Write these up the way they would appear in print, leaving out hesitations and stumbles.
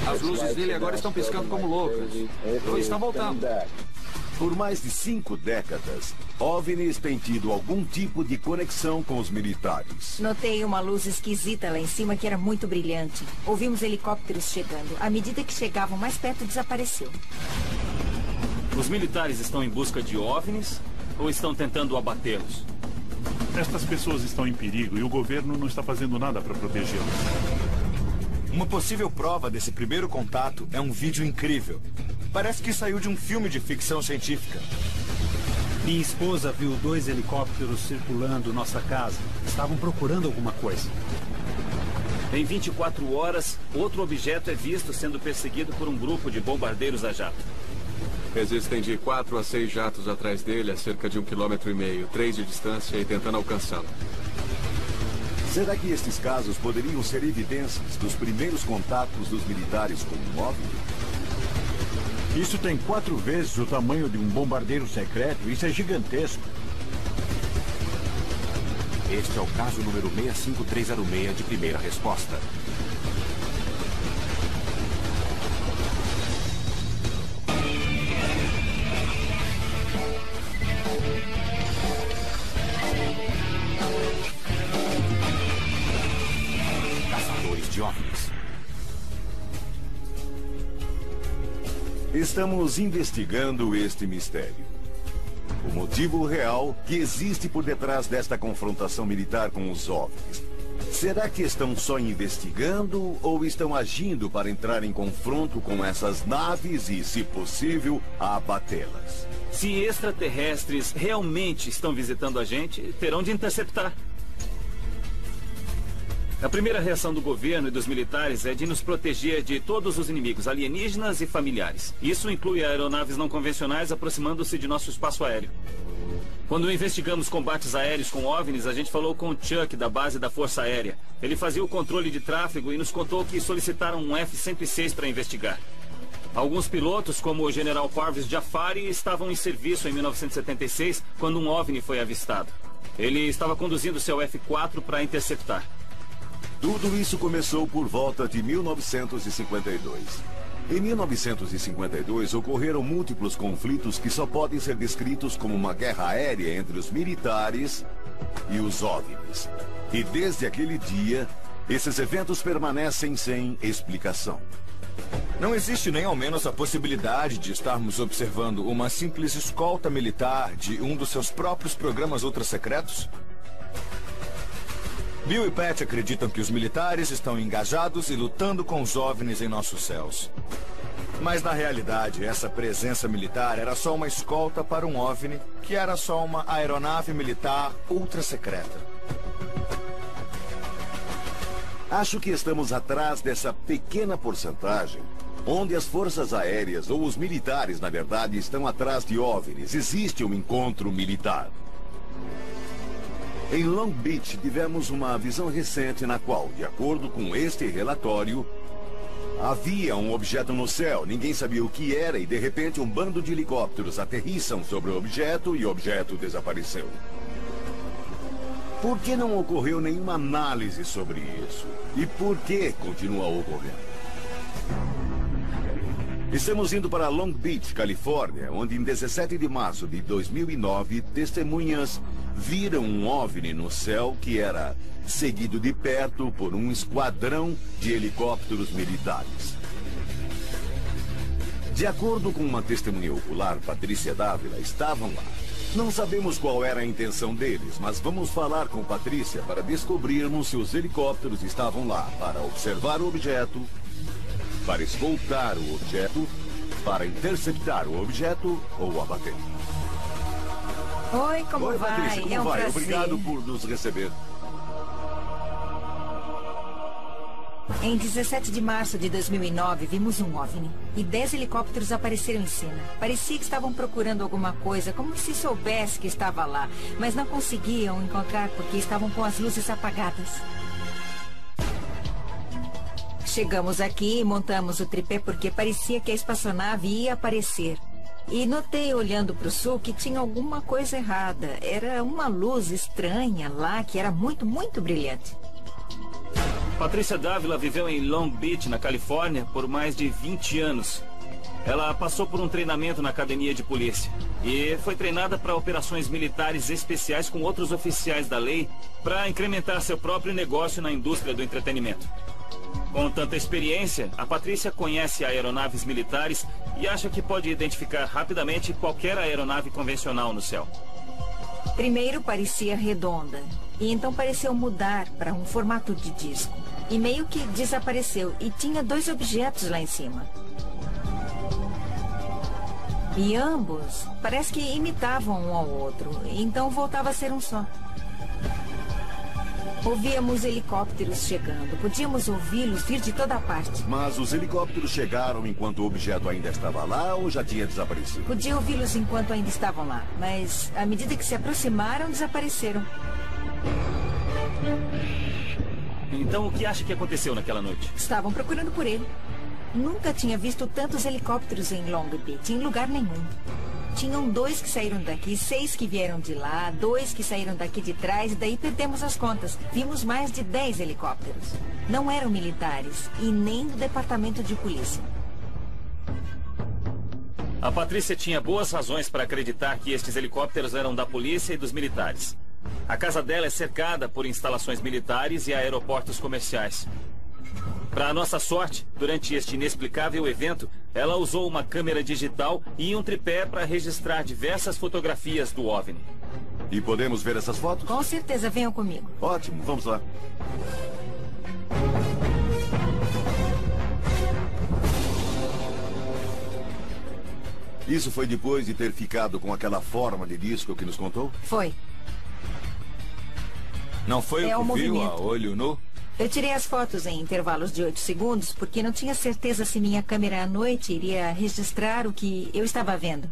As luzes dele agora estão piscando como loucas. Ele está voltando. Por mais de 5 décadas, OVNIs têm tido algum tipo de conexão com os militares. Notei uma luz esquisita lá em cima que era muito brilhante. Ouvimos helicópteros chegando. À medida que chegavam mais perto, desapareceu. Os militares estão em busca de OVNIs ou estão tentando abatê-los? Estas pessoas estão em perigo e o governo não está fazendo nada para protegê-los. Uma possível prova desse primeiro contato é um vídeo incrível. Parece que saiu de um filme de ficção científica. Minha esposa viu 2 helicópteros circulando nossa casa. Estavam procurando alguma coisa. Em 24 horas, outro objeto é visto sendo perseguido por um grupo de bombardeiros a jato. Existem de 4 a 6 jatos atrás dele a cerca de 1,5 km, 3 de distância e tentando alcançá-lo. Será que estes casos poderiam ser evidências dos primeiros contatos dos militares com um OVNI? Isso tem 4 vezes o tamanho de um bombardeiro secreto. Isso é gigantesco. Este é o caso número 65306 de primeira resposta. Caçadores de OVNIs. Estamos investigando este mistério. O motivo real que existe por detrás desta confrontação militar com os OVNIs. Será que estão só investigando ou estão agindo para entrar em confronto com essas naves e, se possível, abatê-las? Se extraterrestres realmente estão visitando a gente, terão de interceptar. A primeira reação do governo e dos militares é de nos proteger de todos os inimigos alienígenas e familiares. Isso inclui aeronaves não convencionais aproximando-se de nosso espaço aéreo. Quando investigamos combates aéreos com OVNIs, a gente falou com o Chuck da base da Força Aérea. Ele fazia o controle de tráfego e nos contou que solicitaram um F-106 para investigar. Alguns pilotos, como o General Parvez Jafari, estavam em serviço em 1976 quando um OVNI foi avistado. Ele estava conduzindo seu F-4 para interceptar. Tudo isso começou por volta de 1952. Em 1952, ocorreram múltiplos conflitos que só podem ser descritos como uma guerra aérea entre os militares e os OVNIs. E desde aquele dia, esses eventos permanecem sem explicação. Não existe nem ao menos a possibilidade de estarmos observando uma simples escolta militar de um dos seus próprios programas ultrasecretos? Bill e Pat acreditam que os militares estão engajados e lutando com os OVNIs em nossos céus. Mas na realidade, essa presença militar era só uma escolta para um OVNI, que era só uma aeronave militar ultra-secreta. Acho que estamos atrás dessa pequena porcentagem, onde as forças aéreas ou os militares, na verdade, estão atrás de OVNIs. Existe um encontro militar. Em Long Beach, tivemos uma visão recente na qual, de acordo com este relatório, havia um objeto no céu, ninguém sabia o que era e, de repente, um bando de helicópteros aterrissam sobre o objeto e o objeto desapareceu. Por que não ocorreu nenhuma análise sobre isso? E por que continua ocorrendo? Estamos indo para Long Beach, Califórnia, onde em 17 de março de 2009, testemunhas viram um OVNI no céu que era seguido de perto por um esquadrão de helicópteros militares. De acordo com uma testemunha ocular, Patrícia Dávila, estavam lá. Não sabemos qual era a intenção deles, mas vamos falar com Patrícia para descobrirmos se os helicópteros estavam lá para observar o objeto, para escoltar o objeto, para interceptar o objeto ou abater. Oi, como Oi, vai? Patrícia, como é um vai? prazer. Obrigado por nos receber. Em 17 de março de 2009, vimos um OVNI. E 10 helicópteros apareceram em cena. Parecia que estavam procurando alguma coisa, como se soubesse que estava lá. Mas não conseguiam encontrar porque estavam com as luzes apagadas. Chegamos aqui e montamos o tripé porque parecia que a espaçonave ia aparecer. E notei, olhando para o sul, que tinha alguma coisa errada. Era uma luz estranha lá, que era muito, muito brilhante. Patrícia Dávila viveu em Long Beach, na Califórnia, por mais de 20 anos. Ela passou por um treinamento na academia de polícia e foi treinada para operações militares especiais com outros oficiais da lei para incrementar seu próprio negócio na indústria do entretenimento. Com tanta experiência, a Patrícia conhece aeronaves militares e acha que pode identificar rapidamente qualquer aeronave convencional no céu. Primeiro parecia redonda, e então pareceu mudar para um formato de disco. E meio que desapareceu, e tinha 2 objetos lá em cima. E ambos parece que imitavam um ao outro, então voltava a ser um só. Ouvíamos helicópteros chegando. Podíamos ouvi-los vir de toda parte. Mas os helicópteros chegaram enquanto o objeto ainda estava lá ou já tinha desaparecido? Podia ouvi-los enquanto ainda estavam lá, mas à medida que se aproximaram, desapareceram. Então o que acha que aconteceu naquela noite? Estavam procurando por ele. Nunca tinha visto tantos helicópteros em Long Beach, em lugar nenhum. Tinham 2 que saíram daqui, 6 que vieram de lá, 2 que saíram daqui de trás, e daí perdemos as contas. Vimos mais de 10 helicópteros. Não eram militares e nem do departamento de polícia. A Patrícia tinha boas razões para acreditar que estes helicópteros eram da polícia e dos militares. A casa dela é cercada por instalações militares e aeroportos comerciais. Para nossa sorte, durante este inexplicável evento, ela usou uma câmera digital e um tripé para registrar diversas fotografias do OVNI. E podemos ver essas fotos? Com certeza, venham comigo. Ótimo, vamos lá. Isso foi depois de ter ficado com aquela forma de disco que nos contou? Foi. Não foi o que viu a olho nu? Eu tirei as fotos em intervalos de 8 segundos porque não tinha certeza se minha câmera à noite iria registrar o que eu estava vendo.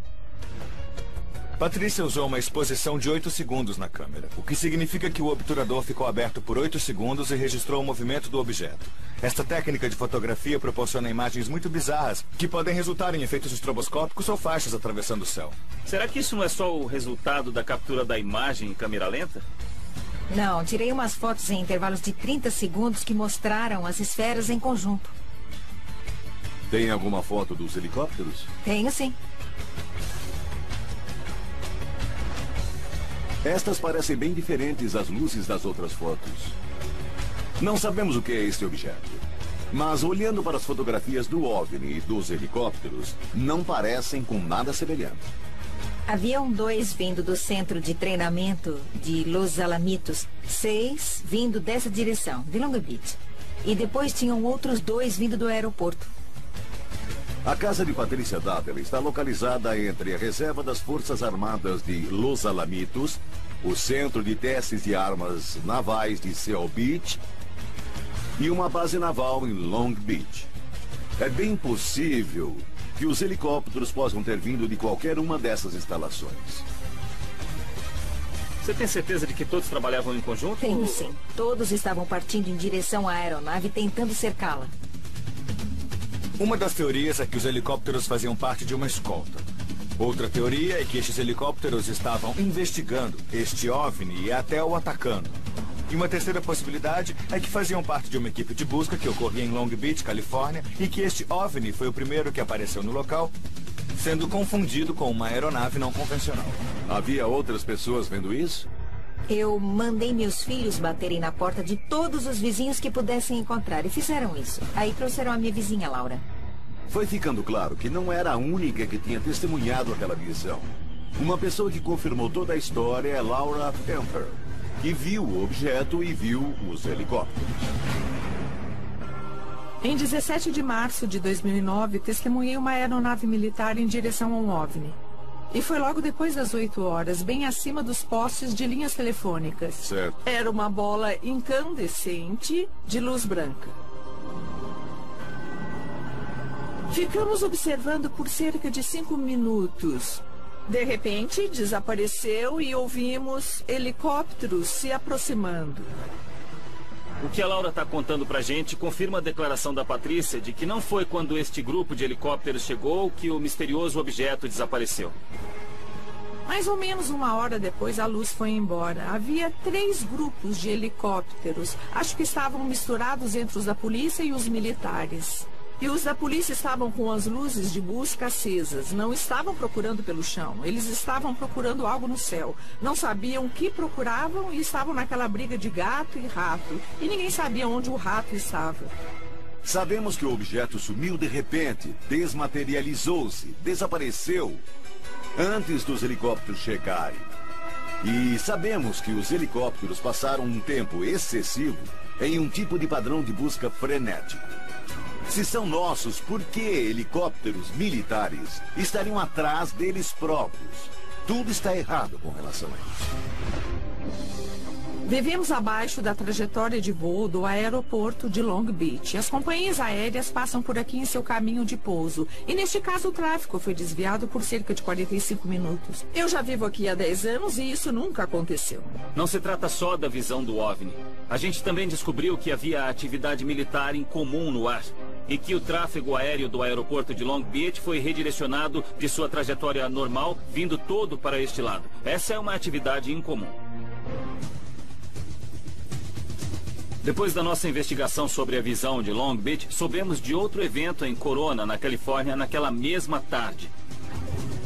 Patrícia usou uma exposição de 8 segundos na câmera, o que significa que o obturador ficou aberto por 8 segundos e registrou o movimento do objeto. Esta técnica de fotografia proporciona imagens muito bizarras, que podem resultar em efeitos estroboscópicos ou faixas atravessando o céu. Será que isso não é só o resultado da captura da imagem em câmera lenta? Não, tirei umas fotos em intervalos de 30 segundos que mostraram as esferas em conjunto. Tem alguma foto dos helicópteros? Tenho, sim. Estas parecem bem diferentes das luzes das outras fotos. Não sabemos o que é este objeto. Mas olhando para as fotografias do OVNI e dos helicópteros, não parecem com nada semelhante. Haviam 2 vindo do centro de treinamento de Los Alamitos, 6 vindo dessa direção, de Long Beach. E depois tinham outros 2 vindo do aeroporto. A casa de Patrícia Dávila está localizada entre a reserva das Forças Armadas de Los Alamitos, o Centro de Testes de Armas Navais de Seal Beach e uma base naval em Long Beach. É bem possível que os helicópteros possam ter vindo de qualquer uma dessas instalações. Você tem certeza de que todos trabalhavam em conjunto? Tenho, sim. Todos estavam partindo em direção à aeronave, tentando cercá-la. Uma das teorias é que os helicópteros faziam parte de uma escolta. Outra teoria é que estes helicópteros estavam investigando este OVNI e até o atacando. E uma terceira possibilidade é que faziam parte de uma equipe de busca que ocorria em Long Beach, Califórnia, e que este OVNI foi o primeiro que apareceu no local, sendo confundido com uma aeronave não convencional. Havia outras pessoas vendo isso? Eu mandei meus filhos baterem na porta de todos os vizinhos que pudessem encontrar, e fizeram isso. Aí trouxeram a minha vizinha, Laura. Foi ficando claro que não era a única que tinha testemunhado aquela visão. Uma pessoa que confirmou toda a história é Laura Temper, que viu o objeto e viu os helicópteros. Em 17 de março de 2009, testemunhei uma aeronave militar em direção a um OVNI. E foi logo depois das 8 horas, bem acima dos postes de linhas telefônicas. Certo. Era uma bola incandescente de luz branca. Ficamos observando por cerca de 5 minutos. De repente, desapareceu e ouvimos helicópteros se aproximando. O que a Laura está contando pra gente confirma a declaração da Patrícia de que não foi quando este grupo de helicópteros chegou que o misterioso objeto desapareceu. Mais ou menos 1 hora depois, a luz foi embora. Havia 3 grupos de helicópteros. Acho que estavam misturados entre os da polícia e os militares. E os da polícia estavam com as luzes de busca acesas. Não estavam procurando pelo chão. Eles estavam procurando algo no céu. Não sabiam o que procuravam e estavam naquela briga de gato e rato. E ninguém sabia onde o rato estava. Sabemos que o objeto sumiu de repente, desmaterializou-se, desapareceu antes dos helicópteros chegarem. E sabemos que os helicópteros passaram um tempo excessivo em um tipo de padrão de busca frenético. Se são nossos, por que helicópteros militares estariam atrás deles próprios? Tudo está errado com relação a isso. Vivemos abaixo da trajetória de voo do aeroporto de Long Beach. As companhias aéreas passam por aqui em seu caminho de pouso. E neste caso o tráfego foi desviado por cerca de 45 minutos. Eu já vivo aqui há 10 anos e isso nunca aconteceu. Não se trata só da visão do OVNI. A gente também descobriu que havia atividade militar em comum no ar. E que o tráfego aéreo do aeroporto de Long Beach foi redirecionado de sua trajetória normal, vindo todo para este lado. Essa é uma atividade incomum. Depois da nossa investigação sobre a visão de Long Beach, soubemos de outro evento em Corona, na Califórnia, naquela mesma tarde.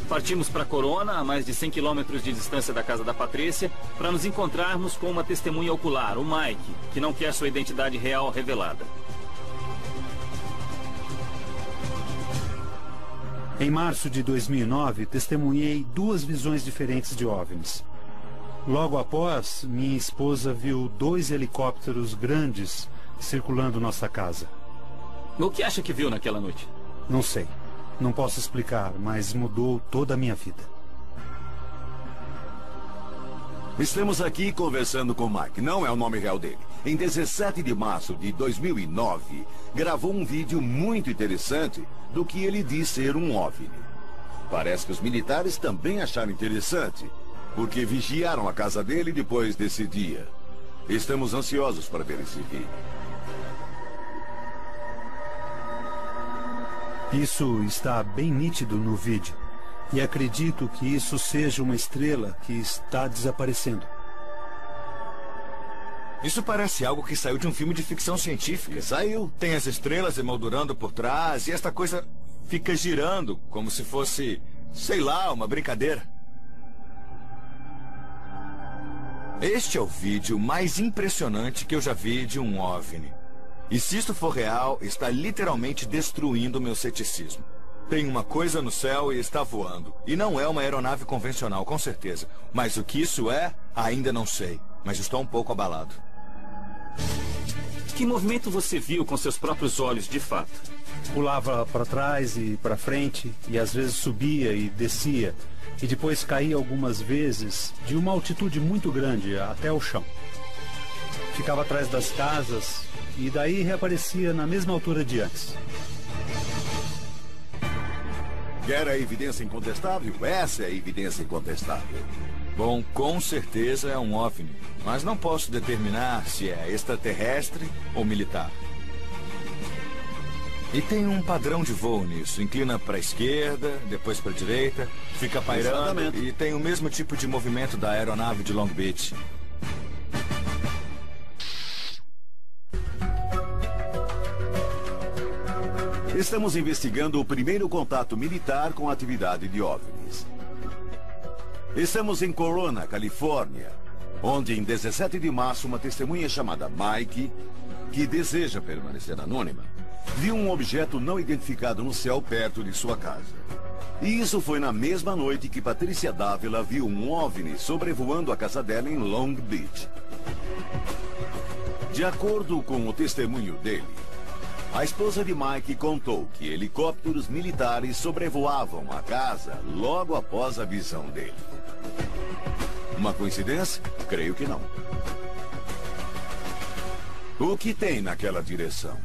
Partimos para Corona, a mais de 100 quilômetros de distância da casa da Patrícia, para nos encontrarmos com uma testemunha ocular, o Mike, que não quer sua identidade real revelada. Em março de 2009, testemunhei 2 visões diferentes de OVNIs. Logo após, minha esposa viu 2 helicópteros grandes circulando nossa casa. O que acha que viu naquela noite? Não sei. Não posso explicar, mas mudou toda a minha vida. Estamos aqui conversando com Mike, não é o nome real dele. Em 17 de março de 2009, gravou um vídeo muito interessante do que ele diz ser um OVNI. Parece que os militares também acharam interessante, porque vigiaram a casa dele depois desse dia. Estamos ansiosos para ver esse vídeo. Isso está bem nítido no vídeo. E acredito que isso seja uma estrela que está desaparecendo. Isso parece algo que saiu de um filme de ficção científica. Saiu. Tem as estrelas emoldurando por trás e esta coisa fica girando como se fosse, sei lá, uma brincadeira. Este é o vídeo mais impressionante que eu já vi de um OVNI. E se isto for real, está literalmente destruindo meu ceticismo. Tem uma coisa no céu e está voando. E não é uma aeronave convencional, com certeza. Mas o que isso é, ainda não sei. Mas estou um pouco abalado. Que movimento você viu com seus próprios olhos, de fato? Pulava para trás e para frente, e às vezes subia e descia. E depois caía algumas vezes de uma altitude muito grande até o chão. Ficava atrás das casas e daí reaparecia na mesma altura de antes. Quer a evidência incontestável? Essa é a evidência incontestável. Bom, com certeza é um OVNI, mas não posso determinar se é extraterrestre ou militar. E tem um padrão de voo nisso. Inclina para a esquerda, depois para a direita, fica pairando. Exatamente. E tem o mesmo tipo de movimento da aeronave de Long Beach. Estamos investigando o primeiro contato militar com a atividade de OVNIs. Estamos em Corona, Califórnia, onde em 17 de março uma testemunha chamada Mike, que deseja permanecer anônima, viu um objeto não identificado no céu perto de sua casa. E isso foi na mesma noite que Patrícia Dávila viu um OVNI sobrevoando a casa dela em Long Beach. De acordo com o testemunho dele, a esposa de Mike contou que helicópteros militares sobrevoavam a casa logo após a visão dele. Uma coincidência? Creio que não. O que tem naquela direção?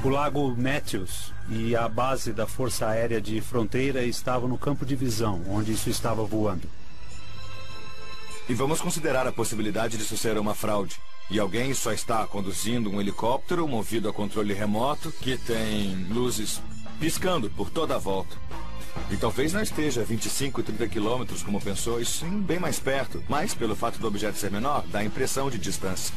O Lago Matthews e a base da Força Aérea de Fronteira estavam no campo de visão, onde isso estava voando. E vamos considerar a possibilidade disso ser uma fraude. E alguém só está conduzindo um helicóptero movido a controle remoto que tem luzes piscando por toda a volta. E talvez não esteja a 25, 30 quilômetros, como pensou, e sim bem mais perto. Mas, pelo fato do objeto ser menor, dá a impressão de distância.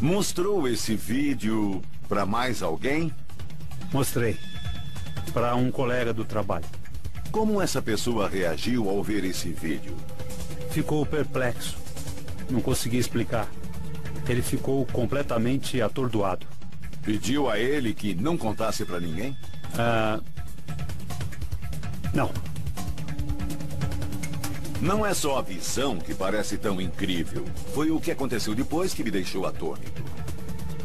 Mostrou esse vídeo para mais alguém? Mostrei. Para um colega do trabalho. Como essa pessoa reagiu ao ver esse vídeo? Ficou perplexo. Não conseguia explicar. Ele ficou completamente atordoado. Pediu a ele que não contasse para ninguém? Não. Não é só a visão que parece tão incrível. Foi o que aconteceu depois que me deixou atônito.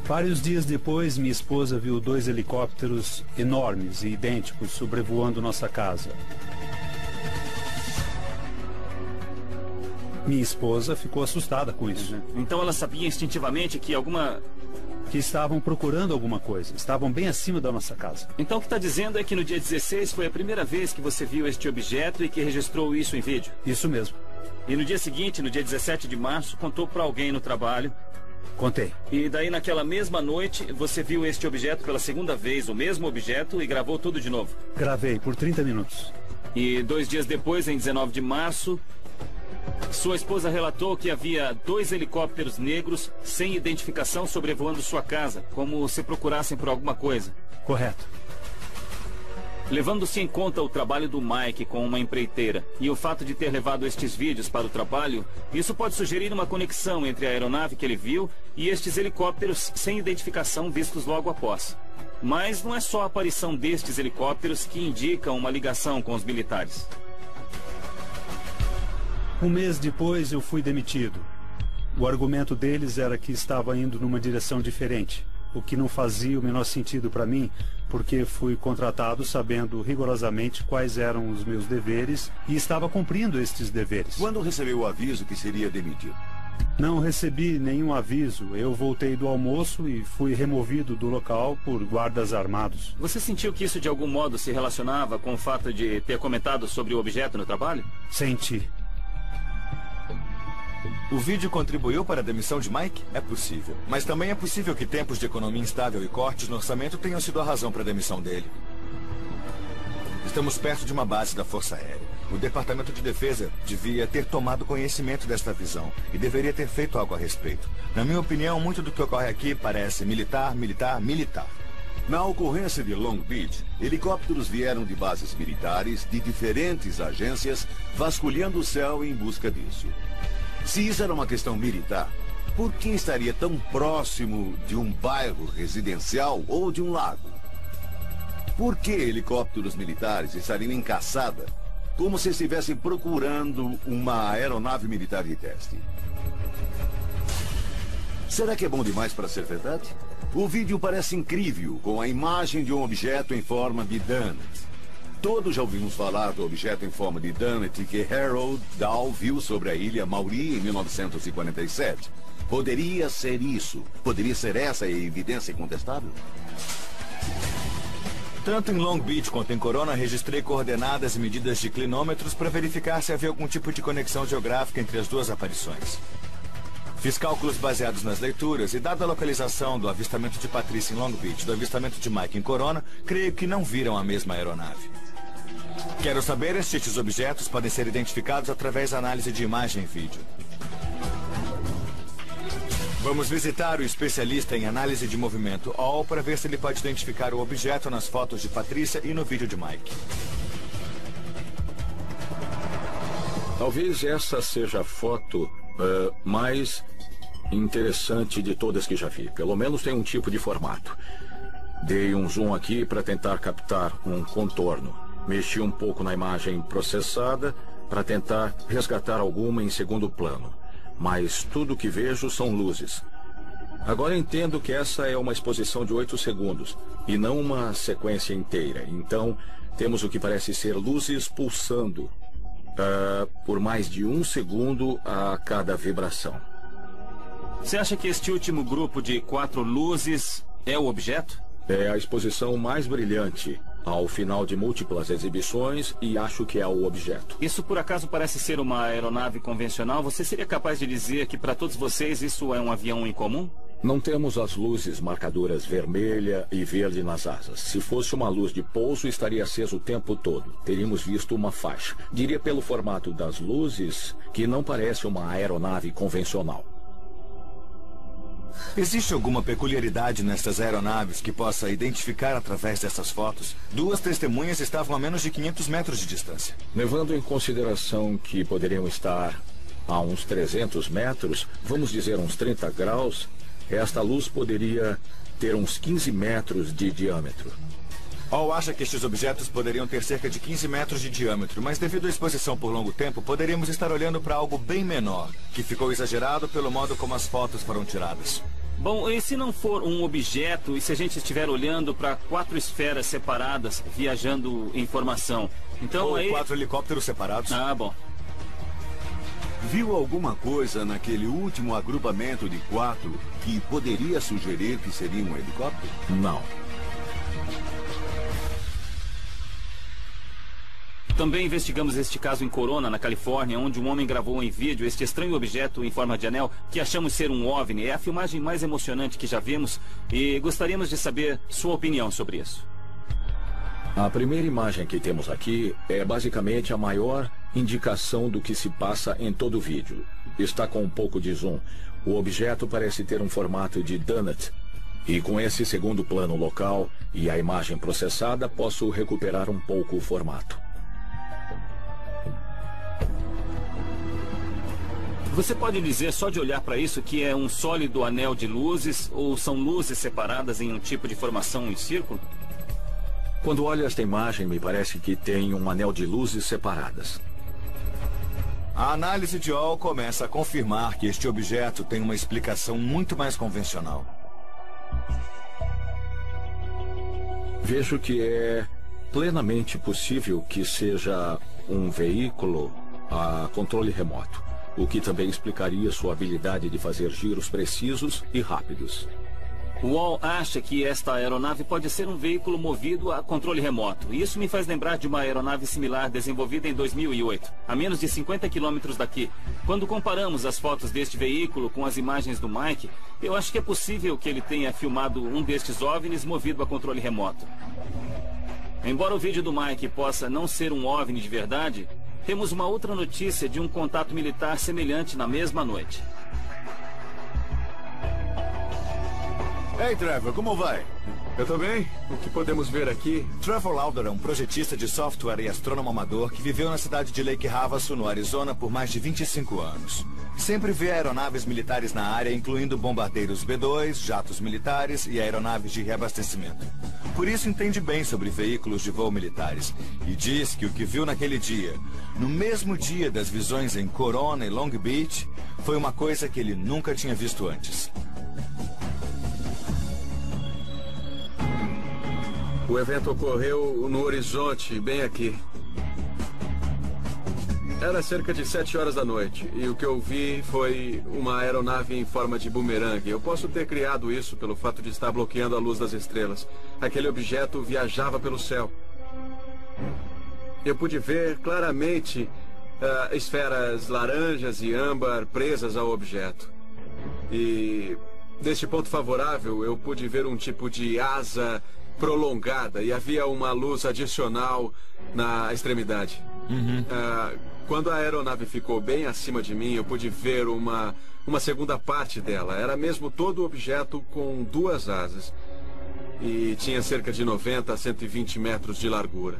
Vários dias depois, minha esposa viu 2 helicópteros enormes e idênticos sobrevoando nossa casa. Minha esposa ficou assustada com isso. Então ela sabia instintivamente que que estavam procurando alguma coisa. Estavam bem acima da nossa casa. Então o que está dizendo é que no dia 16 foi a primeira vez que você viu este objeto e que registrou isso em vídeo? Isso mesmo. E no dia seguinte, no dia 17 de março, contou para alguém no trabalho? Contei. E daí naquela mesma noite, você viu este objeto pela segunda vez, o mesmo objeto, e gravou tudo de novo? Gravei por 30 minutos. E 2 dias depois, em 19 de março... Sua esposa relatou que havia 2 helicópteros negros sem identificação sobrevoando sua casa, como se procurassem por alguma coisa. Correto. Levando-se em conta o trabalho do Mike com uma empreiteira e o fato de ter levado estes vídeos para o trabalho, isso pode sugerir uma conexão entre a aeronave que ele viu e estes helicópteros sem identificação vistos logo após. Mas não é só a aparição destes helicópteros que indicam uma ligação com os militares. Um mês depois eu fui demitido. O argumento deles era que estava indo numa direção diferente, o que não fazia o menor sentido para mim, porque fui contratado sabendo rigorosamente quais eram os meus deveres e estava cumprindo estes deveres. Quando recebeu o aviso que seria demitido? Não recebi nenhum aviso. Eu voltei do almoço e fui removido do local por guardas armados. Você sentiu que isso de algum modo se relacionava com o fato de ter comentado sobre o objeto no trabalho? Senti. O vídeo contribuiu para a demissão de Mike? É possível. Mas também é possível que tempos de economia instável e cortes no orçamento tenham sido a razão para a demissão dele. Estamos perto de uma base da Força Aérea. O Departamento de Defesa devia ter tomado conhecimento desta visão e deveria ter feito algo a respeito. Na minha opinião, muito do que ocorre aqui parece militar, militar, militar. Na ocorrência de Long Beach, helicópteros vieram de bases militares de diferentes agências, vasculhando o céu em busca disso. Se isso era uma questão militar, por que estaria tão próximo de um bairro residencial ou de um lago? Por que helicópteros militares estariam em caçada, como se estivessem procurando uma aeronave militar de teste? Será que é bom demais para ser verdade? O vídeo parece incrível, com a imagem de um objeto em forma de donut. Todos já ouvimos falar do objeto em forma de donut que Harold Dahl viu sobre a ilha Maury em 1947. Poderia ser isso? Poderia ser essa a evidência incontestável? Tanto em Long Beach quanto em Corona, registrei coordenadas e medidas de clinômetros para verificar se havia algum tipo de conexão geográfica entre as duas aparições. Fiz cálculos baseados nas leituras e, dada a localização do avistamento de Patrícia em Long Beach e do avistamento de Mike em Corona, creio que não viram a mesma aeronave. Quero saber se estes objetos podem ser identificados através da análise de imagem e vídeo. Vamos visitar o especialista em análise de movimento All para ver se ele pode identificar o objeto nas fotos de Patrícia e no vídeo de Mike. Talvez essa seja a foto mais interessante de todas que já vi. Pelo menos tem um tipo de formato. Dei um zoom aqui para tentar captar um contorno. Mexi um pouco na imagem processada para tentar resgatar alguma em segundo plano. Mas tudo que vejo são luzes. Agora entendo que essa é uma exposição de 8 segundos e não uma sequência inteira. Então, temos o que parece ser luzes pulsando por mais de 1 segundo a cada vibração. Você acha que este último grupo de 4 luzes é o objeto? É a exposição mais brilhante ao final de múltiplas exibições e acho que é o objeto. Isso por acaso parece ser uma aeronave convencional? Você seria capaz de dizer que para todos vocês isso é um avião incomum? Não temos as luzes marcadoras vermelha e verde nas asas. Se fosse uma luz de pouso, estaria acesa o tempo todo. Teríamos visto uma faixa. Diria pelo formato das luzes que não parece uma aeronave convencional. Existe alguma peculiaridade nestas aeronaves que possa identificar através dessas fotos? Duas testemunhas estavam a menos de 500 metros de distância. Levando em consideração que poderiam estar a uns 300 metros, vamos dizer uns 30 graus, esta luz poderia ter uns 15 metros de diâmetro. Hall acha que estes objetos poderiam ter cerca de 15 metros de diâmetro, mas devido à exposição por longo tempo, poderíamos estar olhando para algo bem menor, que ficou exagerado pelo modo como as fotos foram tiradas. Bom, e se não for um objeto, e se a gente estiver olhando para 4 esferas separadas, viajando em formação? Então ou aí... 4 helicópteros separados. Ah, bom. Viu alguma coisa naquele último agrupamento de 4 que poderia sugerir que seria um helicóptero? Não. Também investigamos este caso em Corona, na Califórnia, onde um homem gravou em vídeo este estranho objeto em forma de anel que achamos ser um OVNI. É a filmagem mais emocionante que já vimos e gostaríamos de saber sua opinião sobre isso. A primeira imagem que temos aqui é basicamente a maior indicação do que se passa em todo o vídeo. Está com um pouco de zoom. O objeto parece ter um formato de donut. E com esse segundo plano local e a imagem processada, posso recuperar um pouco o formato. Você pode dizer, só de olhar para isso, que é um sólido anel de luzes ou são luzes separadas em um tipo de formação em círculo? Quando olho esta imagem, me parece que tem um anel de luzes separadas. A análise de Hall começa a confirmar que este objeto tem uma explicação muito mais convencional. Vejo que é plenamente possível que seja um veículo a controle remoto, o que também explicaria sua habilidade de fazer giros precisos e rápidos. O Hall acha que esta aeronave pode ser um veículo movido a controle remoto. Isso me faz lembrar de uma aeronave similar desenvolvida em 2008, a menos de 50 quilômetros daqui. Quando comparamos as fotos deste veículo com as imagens do Mike, eu acho que é possível que ele tenha filmado um destes OVNIs movido a controle remoto. Embora o vídeo do Mike possa não ser um OVNI de verdade, temos uma outra notícia de um contato militar semelhante na mesma noite. Ei, Trevor, como vai? Eu tô bem. O que podemos ver aqui? Trevor Lauder é um projetista de software e astrônomo amador que viveu na cidade de Lake Havasu, no Arizona, por mais de 25 anos. Sempre vê aeronaves militares na área, incluindo bombardeiros B-2, jatos militares e aeronaves de reabastecimento. Por isso entende bem sobre veículos de voo militares e diz que o que viu naquele dia, no mesmo dia das visões em Corona e Long Beach, foi uma coisa que ele nunca tinha visto antes. O evento ocorreu no horizonte, bem aqui. Era cerca de 7 horas da noite e o que eu vi foi uma aeronave em forma de bumerangue. Eu posso ter criado isso pelo fato de estar bloqueando a luz das estrelas. Aquele objeto viajava pelo céu. Eu pude ver claramente esferas laranjas e âmbar presas ao objeto. E deste ponto favorável eu pude ver um tipo de asa prolongada e havia uma luz adicional na extremidade. Quando a aeronave ficou bem acima de mim, eu pude ver uma segunda parte dela. Era mesmo todo o objeto com 2 asas. E tinha cerca de 90 a 120 metros de largura.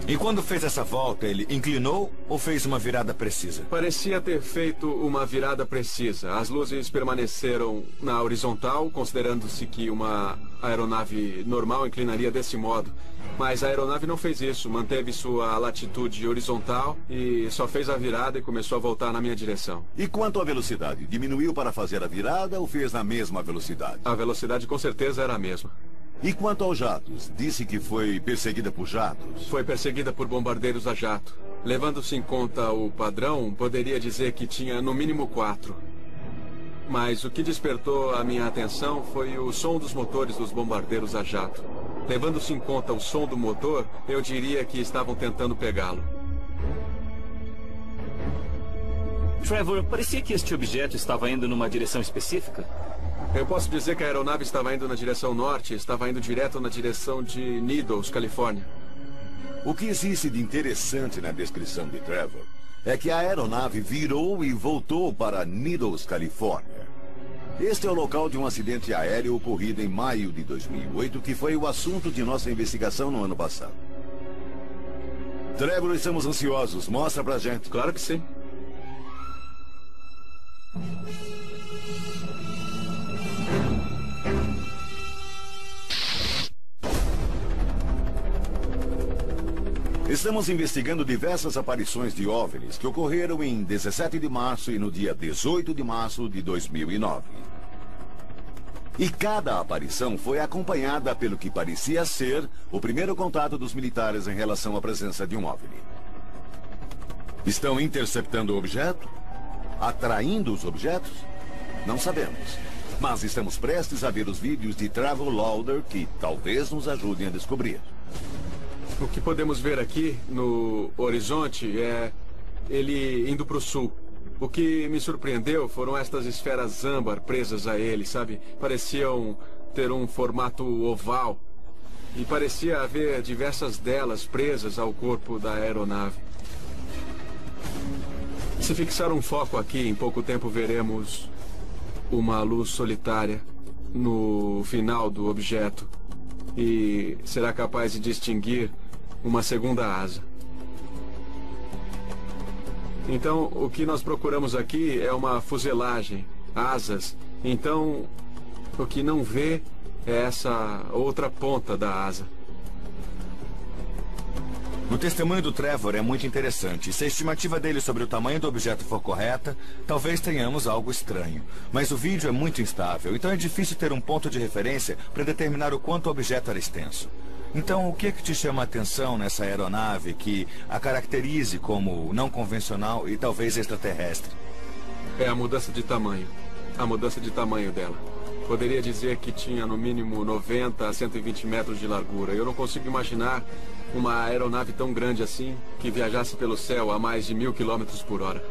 E quando fez essa volta, ele inclinou ou fez uma virada precisa? Parecia ter feito uma virada precisa. As luzes permaneceram na horizontal, considerando-se que uma aeronave normal inclinaria desse modo. Mas a aeronave não fez isso, manteve sua latitude horizontal e só fez a virada e começou a voltar na minha direção. E quanto à velocidade? Diminuiu para fazer a virada ou fez na mesma velocidade? A velocidade com certeza era a mesma. E quanto aos jatos? Disse que foi perseguida por jatos? Foi perseguida por bombardeiros a jato. Levando-se em conta o padrão, poderia dizer que tinha no mínimo 4. Mas o que despertou a minha atenção foi o som dos motores dos bombardeiros a jato. Levando-se em conta o som do motor, eu diria que estavam tentando pegá-lo. Trevor, parecia que este objeto estava indo numa direção específica? Eu posso dizer que a aeronave estava indo na direção norte, estava indo direto na direção de Needles, Califórnia. O que existe de interessante na descrição de Trevor é que a aeronave virou e voltou para Needles, Califórnia. Este é o local de um acidente aéreo ocorrido em maio de 2008, que foi o assunto de nossa investigação no ano passado. Trevor, estamos ansiosos. Mostra pra gente. Claro que sim. Estamos investigando diversas aparições de OVNIs que ocorreram em 17 de março e no dia 18 de março de 2009. E cada aparição foi acompanhada pelo que parecia ser o primeiro contato dos militares em relação à presença de um OVNI. Estão interceptando o objeto? Atraindo os objetos? Não sabemos. Mas estamos prestes a ver os vídeos de Trevor Lauder que talvez nos ajudem a descobrir. O que podemos ver aqui no horizonte é ele indo para o sul. O que me surpreendeu foram estas esferas âmbar presas a ele, sabe? Pareciam ter um formato oval. E parecia haver diversas delas presas ao corpo da aeronave. Se fixar um foco aqui, em pouco tempo veremos uma luz solitária no final do objeto. E será capaz de distinguir uma segunda asa. Então, o que nós procuramos aqui é uma fuselagem, asas. Então, o que não vê é essa outra ponta da asa. O testemunho do Trevor é muito interessante. Se a estimativa dele sobre o tamanho do objeto for correta, talvez tenhamos algo estranho. Mas o vídeo é muito instável, então é difícil ter um ponto de referência para determinar o quanto o objeto era extenso. Então, o que é que te chama a atenção nessa aeronave que a caracterize como não convencional e talvez extraterrestre? É a mudança de tamanho. A mudança de tamanho dela. Poderia dizer que tinha no mínimo 90 a 120 metros de largura. Eu não consigo imaginar uma aeronave tão grande assim que viajasse pelo céu a mais de 1000 km por hora.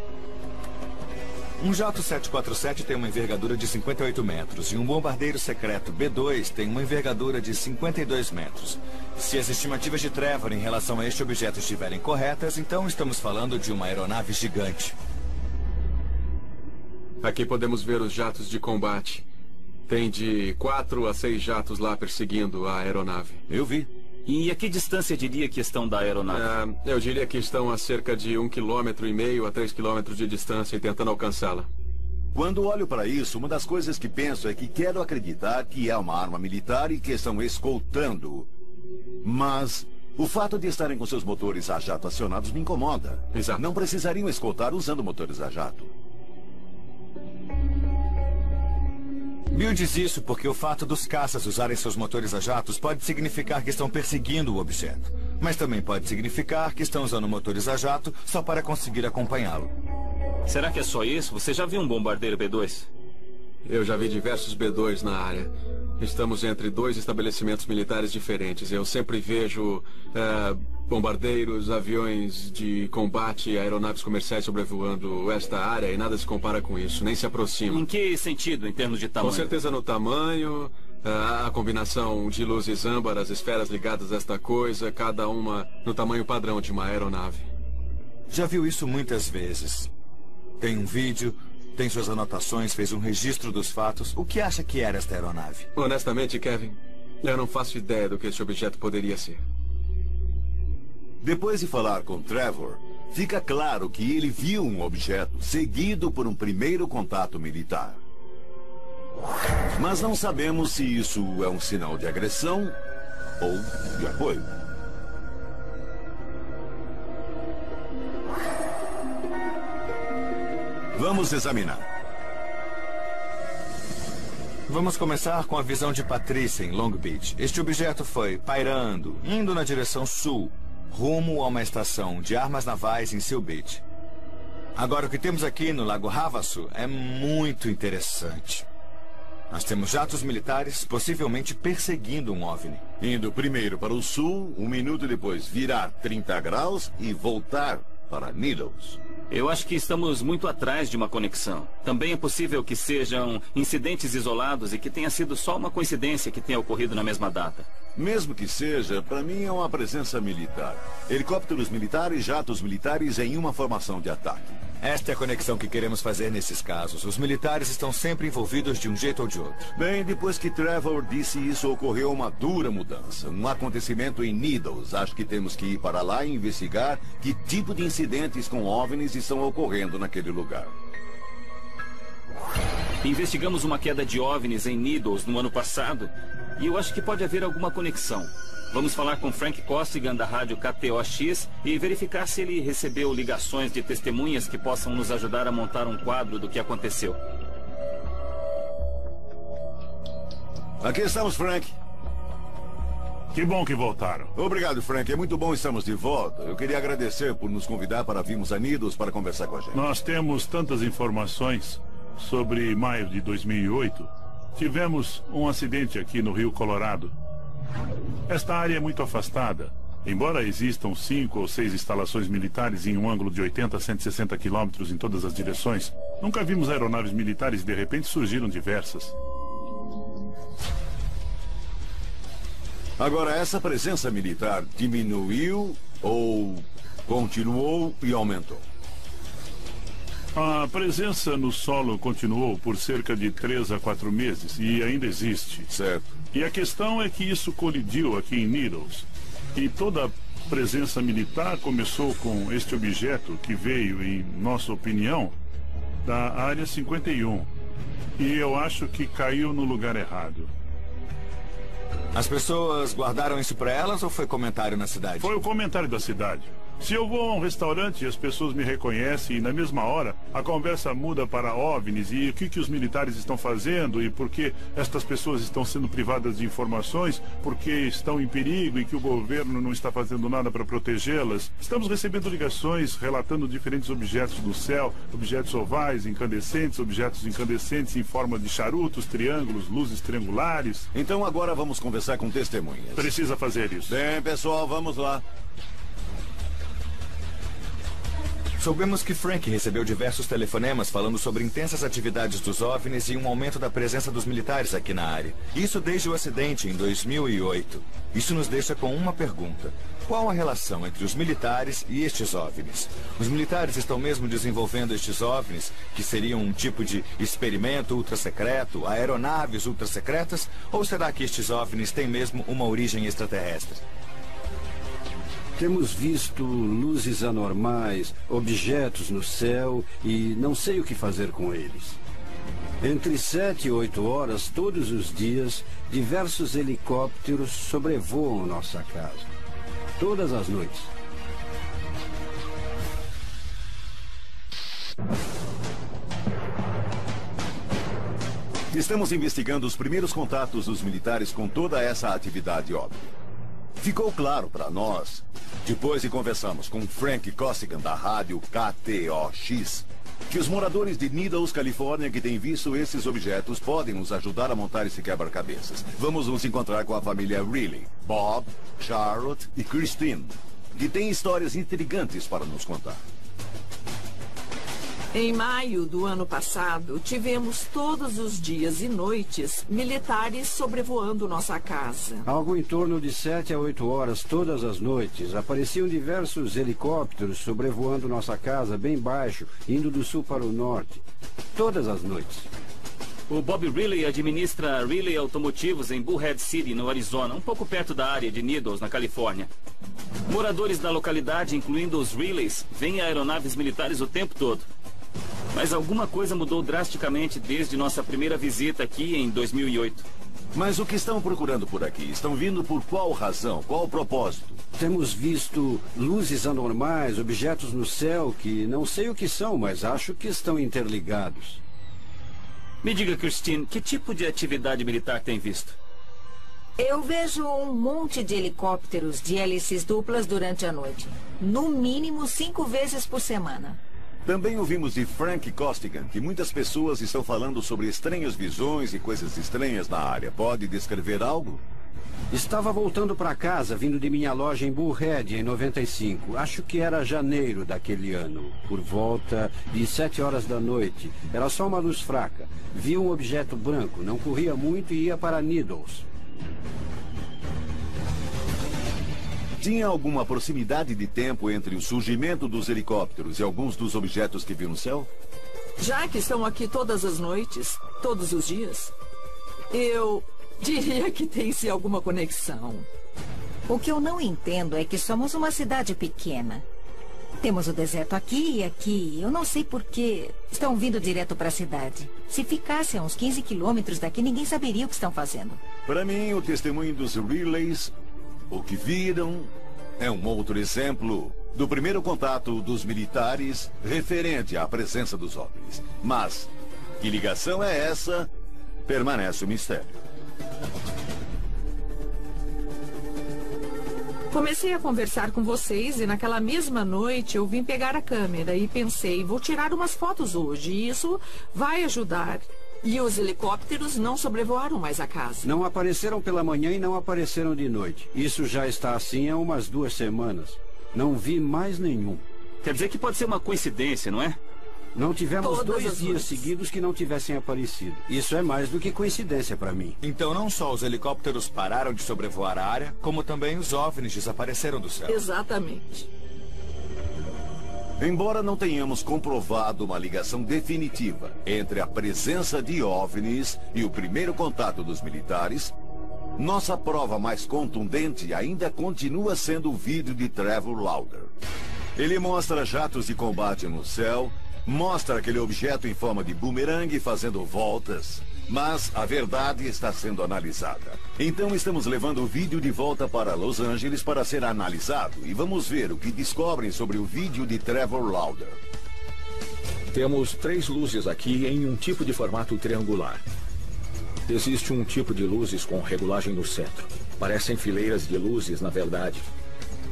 Um jato 747 tem uma envergadura de 58 metros e um bombardeiro secreto B-2 tem uma envergadura de 52 metros. Se as estimativas de Trevor em relação a este objeto estiverem corretas, então estamos falando de uma aeronave gigante. Aqui podemos ver os jatos de combate. Tem de 4 a 6 jatos lá perseguindo a aeronave. Eu vi. E a que distância diria que estão da aeronave? Eu diria que estão a cerca de 1,5 km a 3 km de distância e tentando alcançá-la. Quando olho para isso, uma das coisas que penso é que quero acreditar que é uma arma militar e que estão escoltando. Mas o fato de estarem com seus motores a jato acionados me incomoda. Exato. Não precisariam escoltar usando motores a jato. Bill diz isso porque o fato dos caças usarem seus motores a jatos pode significar que estão perseguindo o objeto. Mas também pode significar que estão usando motores a jato só para conseguir acompanhá-lo. Será que é só isso? Você já viu um bombardeiro B-2? Eu já vi diversos B-2 na área. Estamos entre 2 estabelecimentos militares diferentes. Eu sempre vejo bombardeiros, aviões de combate, aeronaves comerciais sobrevoando esta área e nada se compara com isso, nem se aproxima. Em que sentido, em termos de tamanho? Com certeza no tamanho, a combinação de luzes âmbar, as esferas ligadas a esta coisa, cada uma no tamanho padrão de uma aeronave. Já viu isso muitas vezes. Tem um vídeo, tem suas anotações, fez um registro dos fatos. O que acha que era esta aeronave? Honestamente, Kevin, eu não faço ideia do que este objeto poderia ser. Depois de falar com Trevor, fica claro que ele viu um objeto seguido por um primeiro contato militar. Mas não sabemos se isso é um sinal de agressão ou de apoio. Vamos examinar. Vamos começar com a visão de Patrícia em Long Beach. Este objeto foi pairando, indo na direção sul, rumo a uma estação de armas navais em Seal Beach. Agora, o que temos aqui no Lago Havasu é muito interessante. Nós temos jatos militares possivelmente perseguindo um OVNI. Indo primeiro para o sul, 1 minuto depois virar 30 graus e voltar para Needles. Eu acho que estamos muito atrás de uma conexão. Também é possível que sejam incidentes isolados e que tenha sido só uma coincidência que tenha ocorrido na mesma data. Mesmo que seja, para mim é uma presença militar. Helicópteros militares, jatos militares em uma formação de ataque. Esta é a conexão que queremos fazer nesses casos. Os militares estão sempre envolvidos de um jeito ou de outro. Bem, depois que Trevor disse isso, ocorreu uma dura mudança. Um acontecimento em Needles. Acho que temos que ir para lá e investigar que tipo de incidentes com OVNIs estão ocorrendo naquele lugar. Investigamos uma queda de OVNIs em Needles no ano passado e eu acho que pode haver alguma conexão. Vamos falar com Frank Costigan da rádio KTOX e verificar se ele recebeu ligações de testemunhas que possam nos ajudar a montar um quadro do que aconteceu. Aqui estamos, Frank. Que bom que voltaram. Obrigado, Frank. É muito bom estarmos de volta. Eu queria agradecer por nos convidar para virmos a Needles para conversar com a gente. Nós temos tantas informações sobre maio de 2008. Tivemos um acidente aqui no Rio Colorado. Esta área é muito afastada. Embora existam 5 ou 6 instalações militares em um ângulo de 80 a 160 quilômetros em todas as direções, nunca vimos aeronaves militares e de repente surgiram diversas. Agora, essa presença militar diminuiu ou continuou e aumentou? A presença no solo continuou por cerca de 3 a 4 meses e ainda existe. Certo. E a questão é que isso colidiu aqui em Needles. E toda a presença militar começou com este objeto que veio, em nossa opinião, da área 51. E eu acho que caiu no lugar errado. As pessoas guardaram isso para elas ou foi comentário na cidade? Foi o comentário da cidade. Se eu vou a um restaurante e as pessoas me reconhecem e na mesma hora a conversa muda para OVNIs e o que os militares estão fazendo e por que estas pessoas estão sendo privadas de informações, porque estão em perigo e que o governo não está fazendo nada para protegê-las. Estamos recebendo ligações relatando diferentes objetos do céu, objetos ovais, incandescentes, objetos incandescentes em forma de charutos, triângulos, luzes triangulares. Então agora vamos conversar com testemunhas. Precisa fazer isso. Bem, pessoal, vamos lá. Soubemos que Frank recebeu diversos telefonemas falando sobre intensas atividades dos OVNIs e um aumento da presença dos militares aqui na área. Isso desde o acidente em 2008. Isso nos deixa com uma pergunta. Qual a relação entre os militares e estes OVNIs? Os militares estão mesmo desenvolvendo estes OVNIs, que seriam um tipo de experimento ultra-secreto, aeronaves ultra-secretas? Ou será que estes OVNIs têm mesmo uma origem extraterrestre? Temos visto luzes anormais, objetos no céu e não sei o que fazer com eles. Entre 7 e 8 horas, todos os dias, diversos helicópteros sobrevoam nossa casa. Todas as noites. Estamos investigando os primeiros contatos dos militares com toda essa atividade óbvia. Ficou claro para nós, depois que conversamos com Frank Costigan da rádio KTOX, que os moradores de Needles, Califórnia, que têm visto esses objetos, podem nos ajudar a montar esse quebra-cabeças. Vamos nos encontrar com a família Riley, Bob, Charlotte e Christine, que têm histórias intrigantes para nos contar. Em maio do ano passado, tivemos todos os dias e noites militares sobrevoando nossa casa. Algo em torno de 7 a 8 horas todas as noites, apareciam diversos helicópteros sobrevoando nossa casa bem baixo, indo do sul para o norte. Todas as noites. O Bob Riley administra Riley Automotivos em Bullhead City, no Arizona, um pouco perto da área de Needles, na Califórnia. Moradores da localidade, incluindo os Rileys, veem aeronaves militares o tempo todo. Mas alguma coisa mudou drasticamente desde nossa primeira visita aqui em 2008. Mas o que estão procurando por aqui? Estão vindo por qual razão? Qual propósito? Temos visto luzes anormais, objetos no céu que não sei o que são, mas acho que estão interligados. Me diga, Christine, que tipo de atividade militar tem visto? Eu vejo um monte de helicópteros de hélices duplas durante a noite. No mínimo 5 vezes por semana. Também ouvimos de Frank Costigan que muitas pessoas estão falando sobre estranhas visões e coisas estranhas na área. Pode descrever algo? Estava voltando para casa, vindo de minha loja em Bullhead, em 95. Acho que era janeiro daquele ano. Por volta de 7 horas da noite. Era só uma luz fraca. Vi um objeto branco, não corria muito e ia para Needles. Tinha alguma proximidade de tempo entre o surgimento dos helicópteros e alguns dos objetos que viu no céu? Já que estão aqui todas as noites, todos os dias, eu diria que tem-se alguma conexão. O que eu não entendo é que somos uma cidade pequena. Temos o deserto aqui e aqui. Eu não sei por que estão vindo direto para a cidade. Se ficasse a uns 15 quilômetros daqui, ninguém saberia o que estão fazendo. Para mim, o testemunho dos relays, o que viram, é um outro exemplo do primeiro contato dos militares referente à presença dos OVNIs. Mas, que ligação é essa? Permanece o mistério. Comecei a conversar com vocês e naquela mesma noite eu vim pegar a câmera e pensei, vou tirar umas fotos hoje e isso vai ajudar. E os helicópteros não sobrevoaram mais a casa. Não apareceram pela manhã e não apareceram de noite. Isso já está assim há umas 2 semanas. Não vi mais nenhum. Quer dizer que pode ser uma coincidência, não é? Não tivemos 2 dias seguidos que não tivessem aparecido. Isso é mais do que coincidência para mim. Então não só os helicópteros pararam de sobrevoar a área, como também os OVNIs desapareceram do céu. Exatamente. Embora não tenhamos comprovado uma ligação definitiva entre a presença de OVNIs e o primeiro contato dos militares, nossa prova mais contundente ainda continua sendo o vídeo de Trevor Lauder. Ele mostra jatos de combate no céu, mostra aquele objeto em forma de bumerangue fazendo voltas, mas a verdade está sendo analisada. Então estamos levando o vídeo de volta para Los Angeles para ser analisado e vamos ver o que descobrem sobre o vídeo de Trevor Lauder. Temos 3 luzes aqui em um tipo de formato triangular. Existe um tipo de luzes com regulagem no centro. Parecem fileiras de luzes, na verdade.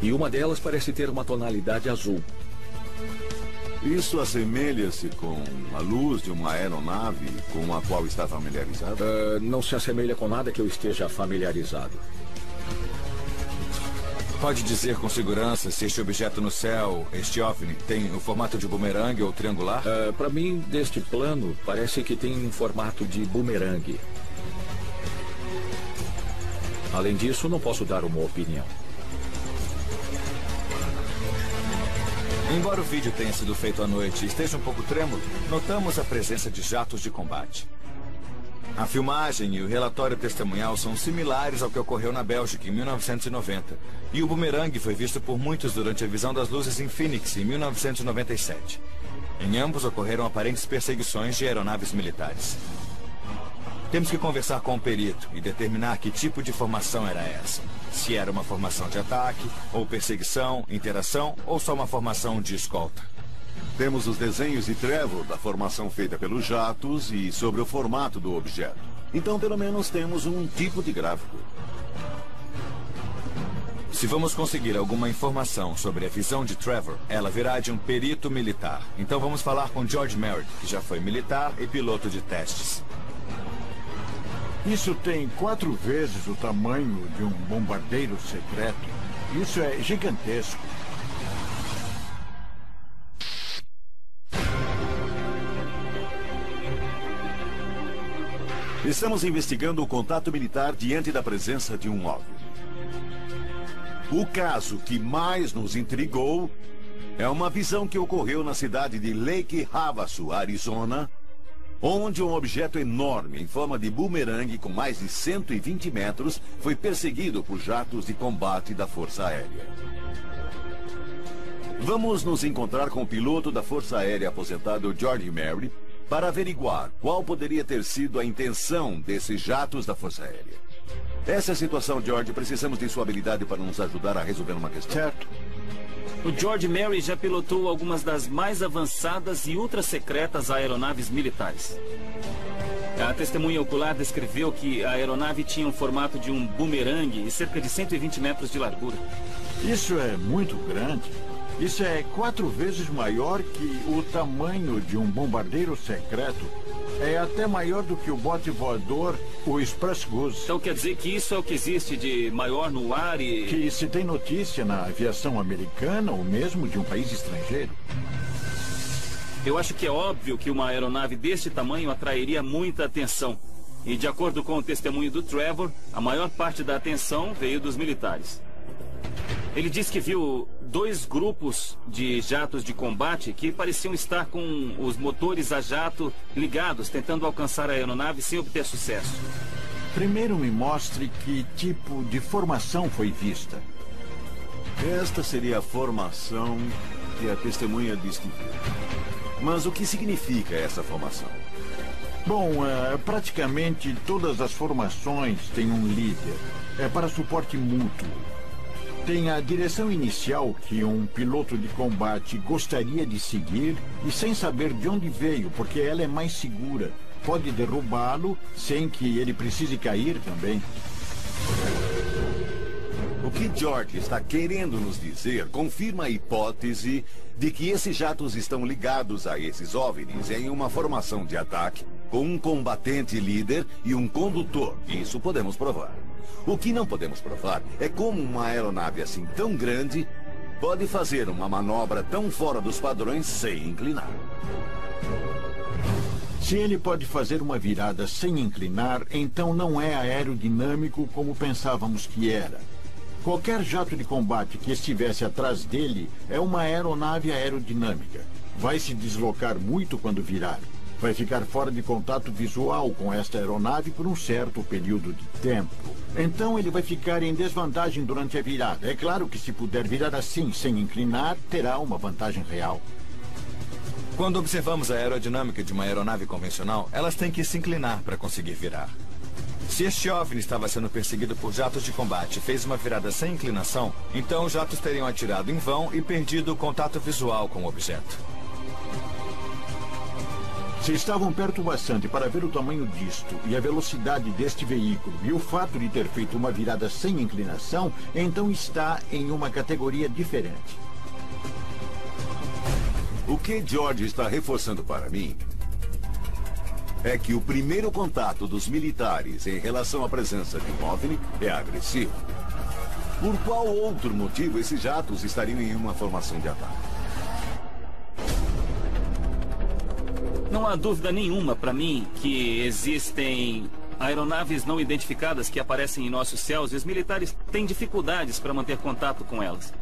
E uma delas parece ter uma tonalidade azul. Isso assemelha-se com a luz de uma aeronave com a qual está familiarizado? Não se assemelha com nada que eu esteja familiarizado. Pode dizer com segurança se este objeto no céu, este OVNI, tem o formato de bumerangue ou triangular? Para mim, deste plano, parece que tem um formato de bumerangue. Além disso, não posso dar uma opinião. Embora o vídeo tenha sido feito à noite e esteja um pouco trêmulo, notamos a presença de jatos de combate. A filmagem e o relatório testemunhal são similares ao que ocorreu na Bélgica em 1990. E o bumerangue foi visto por muitos durante a visão das luzes em Phoenix em 1997. Em ambos ocorreram aparentes perseguições de aeronaves militares. Temos que conversar com o perito e determinar que tipo de formação era essa. Se era uma formação de ataque, ou perseguição, interação, ou só uma formação de escolta. Temos os desenhos de Trevor da formação feita pelos jatos e sobre o formato do objeto. Então, pelo menos, temos um tipo de gráfico. Se vamos conseguir alguma informação sobre a visão de Trevor, ela virá de um perito militar. Então vamos falar com George Merritt, que já foi militar e piloto de testes. Isso tem 4 vezes o tamanho de um bombardeiro secreto. Isso é gigantesco. Estamos investigando o contato militar diante da presença de um OVNI. O caso que mais nos intrigou é uma visão que ocorreu na cidade de Lake Havasu, Arizona, onde um objeto enorme em forma de bumerangue com mais de 120 metros foi perseguido por jatos de combate da Força Aérea. Vamos nos encontrar com o piloto da Força Aérea aposentado George Merritt para averiguar qual poderia ter sido a intenção desses jatos da Força Aérea. Essa é a situação, George. Precisamos de sua habilidade para nos ajudar a resolver uma questão. Certo. O George Merritt já pilotou algumas das mais avançadas e ultra-secretas aeronaves militares. A testemunha ocular descreveu que a aeronave tinha o formato de um bumerangue e cerca de 120 metros de largura. Isso é muito grande. Isso é 4 vezes maior que o tamanho de um bombardeiro secreto. É até maior do que o bote voador, o Express Goose. Então quer dizer que isso é o que existe de maior no ar e... Que se tem notícia na aviação americana ou mesmo de um país estrangeiro. Eu acho que é óbvio que uma aeronave deste tamanho atrairia muita atenção. E de acordo com o testemunho do Trevor, a maior parte da atenção veio dos militares. Ele disse que viu 2 grupos de jatos de combate que pareciam estar com os motores a jato ligados, tentando alcançar a aeronave sem obter sucesso. Primeiro me mostre que tipo de formação foi vista. Esta seria a formação que a testemunha diz que viu. Mas o que significa essa formação? Bom, praticamente todas as formações têm um líder. É para suporte mútuo. Tem a direção inicial que um piloto de combate gostaria de seguir e sem saber de onde veio, porque ela é mais segura. Pode derrubá-lo sem que ele precise cair também. O que George está querendo nos dizer confirma a hipótese de que esses jatos estão ligados a esses OVNIs em uma formação de ataque com um combatente líder e um condutor. Isso podemos provar. O que não podemos provar é como uma aeronave assim tão grande pode fazer uma manobra tão fora dos padrões sem inclinar. Se ele pode fazer uma virada sem inclinar, então não é aerodinâmico como pensávamos que era. Qualquer jato de combate que estivesse atrás dele é uma aeronave aerodinâmica. Vai se deslocar muito quando virar. Vai ficar fora de contato visual com esta aeronave por um certo período de tempo. Então ele vai ficar em desvantagem durante a virada. É claro que se puder virar assim, sem inclinar, terá uma vantagem real. Quando observamos a aerodinâmica de uma aeronave convencional, elas têm que se inclinar para conseguir virar. Se este OVNI estava sendo perseguido por jatos de combate e fez uma virada sem inclinação, então os jatos teriam atirado em vão e perdido o contato visual com o objeto. Se estavam perto bastante para ver o tamanho disto e a velocidade deste veículo e o fato de ter feito uma virada sem inclinação, então está em uma categoria diferente. O que George está reforçando para mim é que o primeiro contato dos militares em relação à presença de um OVNI é agressivo. Por qual outro motivo esses jatos estariam em uma formação de ataque? Não há dúvida nenhuma para mim que existem aeronaves não identificadas que aparecem em nossos céus e os militares têm dificuldades para manter contato com elas.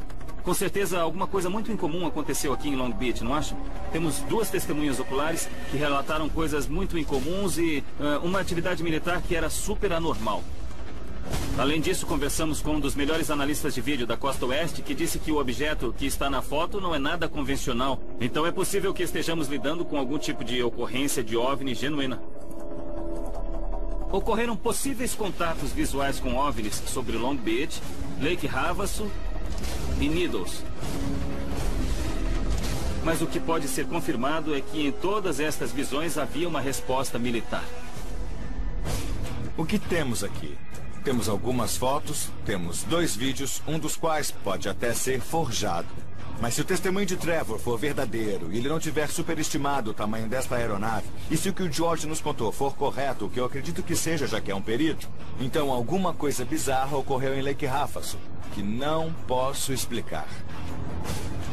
Com certeza alguma coisa muito incomum aconteceu aqui em Long Beach, não acham? Temos 2 testemunhas oculares que relataram coisas muito incomuns e uma atividade militar que era super anormal. Além disso, conversamos com um dos melhores analistas de vídeo da Costa Oeste que disse que o objeto que está na foto não é nada convencional. Então é possível que estejamos lidando com algum tipo de ocorrência de OVNI genuína. Ocorreram possíveis contatos visuais com OVNIs sobre Long Beach, Lake Havasu e Needles. Mas o que pode ser confirmado é que em todas estas visões havia uma resposta militar. O que temos aqui? Temos algumas fotos, temos 2 vídeos, um dos quais pode até ser forjado. Mas se o testemunho de Trevor for verdadeiro e ele não tiver superestimado o tamanho desta aeronave, e se o que o George nos contou for correto, o que eu acredito que seja, já que é um perito, então alguma coisa bizarra ocorreu em Lake Havasu, que não posso explicar.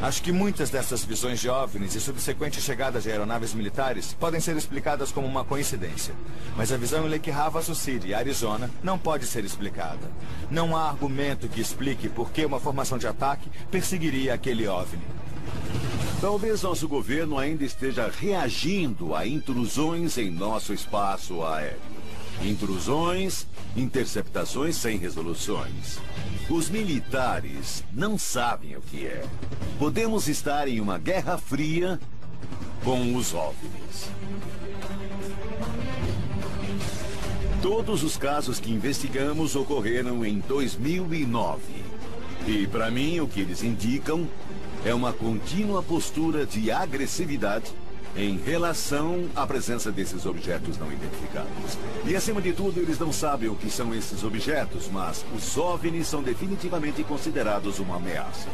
Acho que muitas dessas visões de OVNIs e subsequentes chegadas de aeronaves militares podem ser explicadas como uma coincidência. Mas a visão em Lake Havasu City, Arizona, não pode ser explicada. Não há argumento que explique por que uma formação de ataque perseguiria aquele OVNI. Talvez nosso governo ainda esteja reagindo a intrusões em nosso espaço aéreo. Intrusões, interceptações sem resoluções. Os militares não sabem o que é. Podemos estar em uma guerra fria com os OVNIs. Todos os casos que investigamos ocorreram em 2009. E, para mim, o que eles indicam é uma contínua postura de agressividade em relação à presença desses objetos não identificados. E, acima de tudo, eles não sabem o que são esses objetos, mas os OVNIs são definitivamente considerados uma ameaça.